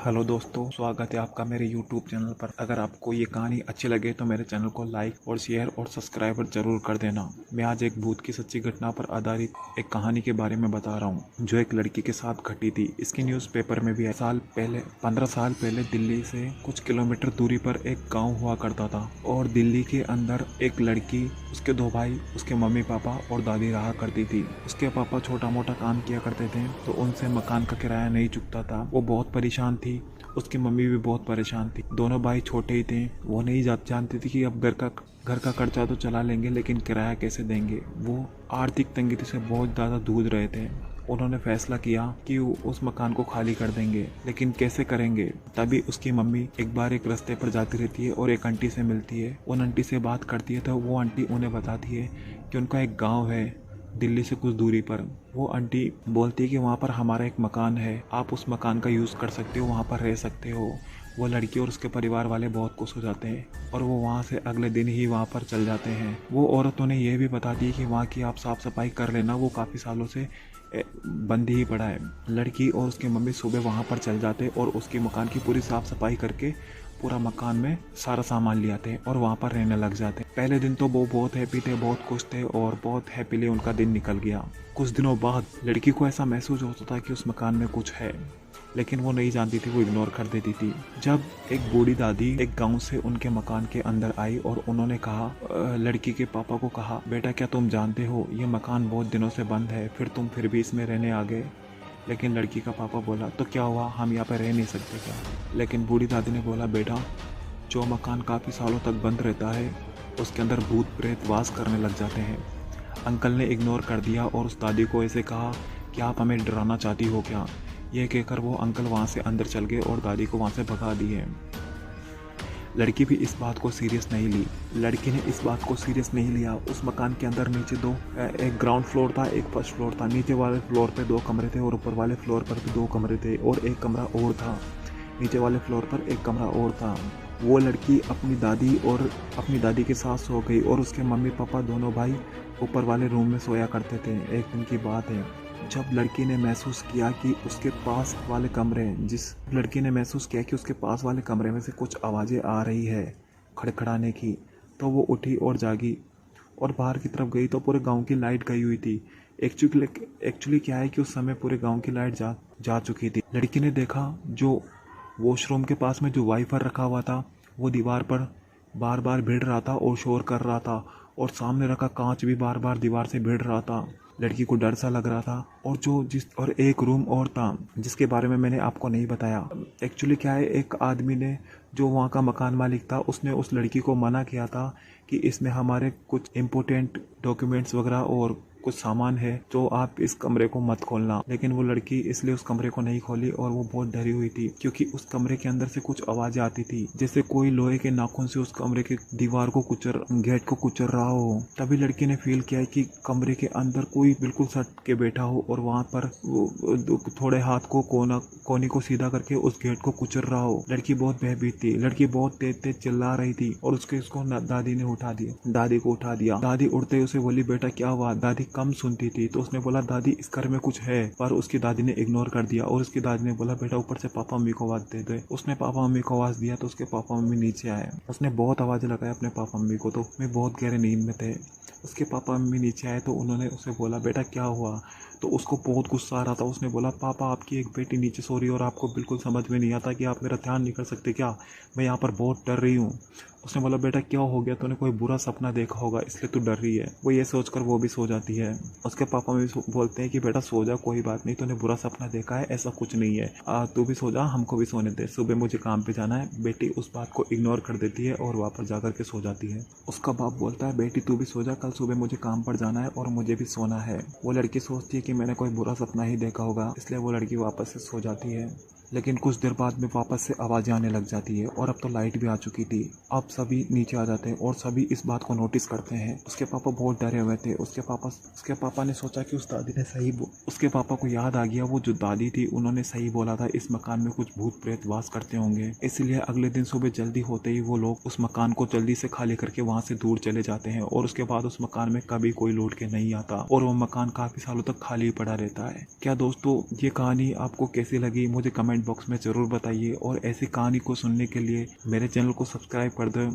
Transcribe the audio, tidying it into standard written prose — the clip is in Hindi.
हेलो दोस्तों, स्वागत है आपका मेरे YouTube चैनल पर। अगर आपको ये कहानी अच्छी लगे तो मेरे चैनल को लाइक और शेयर और सब्सक्राइब जरूर कर देना। मैं आज एक भूत की सच्ची घटना पर आधारित एक कहानी के बारे में बता रहा हूँ जो एक लड़की के साथ घटी थी। इसकी न्यूज़पेपर में भी 15 साल पहले दिल्ली से कुछ किलोमीटर दूरी पर एक गाँव हुआ करता था और दिल्ली के अंदर एक लड़की, उसके 2 भाई, उसके मम्मी पापा और दादी रहा करती थी। उसके पापा छोटा मोटा काम किया करते थे तो उनसे मकान का किराया नहीं चुकता था। वो बहुत परेशान थी। उसकी मम्मी भी बहुत परेशान थी। दोनों भाई छोटे ही थे। वो नहीं जानती थी कि अब घर का खर्चा तो चला लेंगे लेकिन किराया कैसे देंगे। वो आर्थिक तंगी से बहुत ज़्यादा जूझ रहे थे। उन्होंने फैसला किया कि उस मकान को खाली कर देंगे, लेकिन कैसे करेंगे। तभी उसकी मम्मी एक बार एक रास्ते पर जाती रहती है और एक आंटी से मिलती है। उन आंटी से बात करती है तो वो आंटी उन्हें बताती है कि उनका एक गांव है दिल्ली से कुछ दूरी पर। वो आंटी बोलती है कि वहाँ पर हमारा एक मकान है, आप उस मकान का यूज़ कर सकते हो, वहाँ पर रह सकते हो। वो लड़की और उसके परिवार वाले बहुत खुश हो जाते हैं और वो वहाँ से अगले दिन ही वहाँ पर चल जाते हैं। वो औरत उन्हें यह भी बताती है कि वहाँ की आप साफ़ सफाई कर लेना, वो काफ़ी सालों से बंद ही पड़ा है। लड़की और उसकी मम्मी सुबह वहाँ पर चल जाते और उसके मकान की पूरी साफ़ सफाई करके पूरा मकान में सारा सामान ले आते और वहाँ पर रहने लग जाते। पहले दिन तो वो बहुत हैप्पी थे, बहुत खुश थे और बहुत हैप्पीली उनका दिन निकल गया। कुछ दिनों बाद लड़की को ऐसा महसूस होता था कि उस मकान में कुछ है, लेकिन वो नहीं जानती थी, वो इग्नोर कर देती थी। जब एक बूढ़ी दादी एक गांव से उनके मकान के अंदर आई और उन्होंने कहा, लड़की के पापा को कहा, बेटा क्या तुम जानते हो ये मकान बहुत दिनों से बंद है, फिर भी इसमें रहने आ गए। लेकिन लड़की का पापा बोला, तो क्या हुआ, हम यहाँ पर रह नहीं सकते क्या। लेकिन बूढ़ी दादी ने बोला, बेटा जो मकान काफ़ी सालों तक बंद रहता है उसके अंदर भूत प्रेत वास करने लग जाते हैं। अंकल ने इग्नोर कर दिया और उस दादी को ऐसे कहा कि आप हमें डराना चाहती हो क्या। यह कहकर वो अंकल वहाँ से अंदर चल गए और दादी को वहाँ से भगा दिए। लड़की भी इस बात को सीरियस नहीं ली। लड़की ने इस बात को सीरियस नहीं लिया। उस मकान के अंदर नीचे एक ग्राउंड फ्लोर था, एक फर्स्ट फ्लोर था। नीचे वाले फ्लोर पे 2 कमरे थे और ऊपर वाले फ्लोर पर भी 2 कमरे थे और एक कमरा और था। नीचे वाले फ्लोर पर एक कमरा और था। वो लड़की अपनी दादी के साथ सो गई और उसके मम्मी पापा दोनों भाई ऊपर वाले रूम में सोया करते थे। एक दिन की बात है, जब लड़की ने महसूस किया कि उसके पास वाले कमरे में से कुछ आवाज़ें आ रही है खड़खड़ाने की, तो वो उठी और जागी और बाहर की तरफ गई तो पूरे गांव की लाइट गई हुई थी। एक्चुअली क्या है कि उस समय पूरे गांव की लाइट जा चुकी थी। लड़की ने देखा जो वॉशरूम के पास में जो वाईफाई रखा हुआ था वो दीवार पर बार बार भिड़ रहा था और शोर कर रहा था, और सामने रखा कांच भी बार बार दीवार से भिड़ रहा था। लड़की को डर सा लग रहा था। और एक रूम और था जिसके बारे में मैंने आपको नहीं बताया। एक्चुअली क्या है, एक आदमी ने, जो वहाँ का मकान मालिक था, उसने उस लड़की को मना किया था कि इसमें हमारे कुछ इम्पोर्टेंट डॉक्यूमेंट्स वगैरह और कुछ सामान है तो आप इस कमरे को मत खोलना। लेकिन वो लड़की इसलिए उस कमरे को नहीं खोली और वो बहुत डरी हुई थी क्योंकि उस कमरे के अंदर से कुछ आवाज़ें आती थी जैसे कोई लोहे के नाखून से उस कमरे के दीवार को गेट को कुचल रहा हो। तभी लड़की ने फील किया कि कमरे के अंदर कोई बिल्कुल सट के बैठा हो और वहाँ पर थोड़े हाथ को कोनी को सीधा करके उस गेट को कुचल रहा हो। लड़की बहुत भयभीत थी। लड़की बहुत तेज तेज चिल्ला रही थी और उसको दादी ने उठा दिया। दादी को उठा दिया। दादी उठते ही उसे बोली, बेटा क्या हुआ। दादी कम सुनती थी तो उसने बोला, दादी इस घर में कुछ है, पर उसकी दादी ने इग्नोर कर दिया और उसकी दादी ने बोला, बेटा ऊपर से पापा मम्मी को आवाज दे दे। उसने पापा मम्मी को आवाज दिया तो उसके पापा मम्मी नीचे आए। उसने बहुत आवाज लगाया अपने पापा मम्मी को, तो मैं बहुत गहरे नींद में थे। उसके पापा मम्मी नीचे आए तो उन्होंने उसे बोला, बेटा क्या हुआ। तो उसको बहुत गुस्सा आ रहा था। उसने बोला, पापा आपकी एक बेटी नीचे सो रही है और आपको बिल्कुल समझ में नहीं आता कि आप मेरा ध्यान नहीं कर सकते क्या, मैं यहाँ पर बहुत डर रही हूँ। उसने बोला, बेटा क्या हो गया, तूने कोई बुरा सपना देखा होगा इसलिए तू डर रही है। वो ये सोचकर वो भी सो जाती है। उसके पापा भी बोलते हैं कि बेटा सो जा, कोई बात नहीं, तूने बुरा सपना देखा है, ऐसा कुछ नहीं है, तू भी सो जा, हमको भी सोने दे, सुबह मुझे काम पे जाना है। बेटी उस बात को इग्नोर कर देती है और वापस जाकर के सो जाती है। उसका बाप बोलता है, बेटी तू भी सो जा, कल सुबह मुझे काम पर जाना है और मुझे भी सोना है। वो लड़की सोचती है कि मैंने कोई बुरा सपना ही देखा होगा, इसलिए वो लड़की वापस से सो जाती है। लेकिन कुछ देर बाद में वापस से आवाज़ें आने लग जाती है और अब तो लाइट भी आ चुकी थी। अब सभी नीचे आ जाते हैं और सभी इस बात को नोटिस करते हैं। उसके पापा बहुत डरे हुए थे। उसके पापा ने सोचा कि उस दादी ने उसके पापा को याद आ गया, वो जो दादी थी उन्होंने सही बोला था, इस मकान में कुछ भूत प्रेत वास करते होंगे। इसलिए अगले दिन सुबह जल्दी होते ही वो लोग उस मकान को जल्दी से खाली करके वहाँ से दूर चले जाते हैं और उसके बाद उस मकान में कभी कोई लौट के नहीं आता और वो मकान काफ़ी सालों तक खाली पड़ा रहता है। क्या दोस्तों ये कहानी आपको कैसी लगी मुझे कमेंट कमेंट बॉक्स में ज़रूर बताइए और ऐसी कहानी को सुनने के लिए मेरे चैनल को सब्सक्राइब कर दो।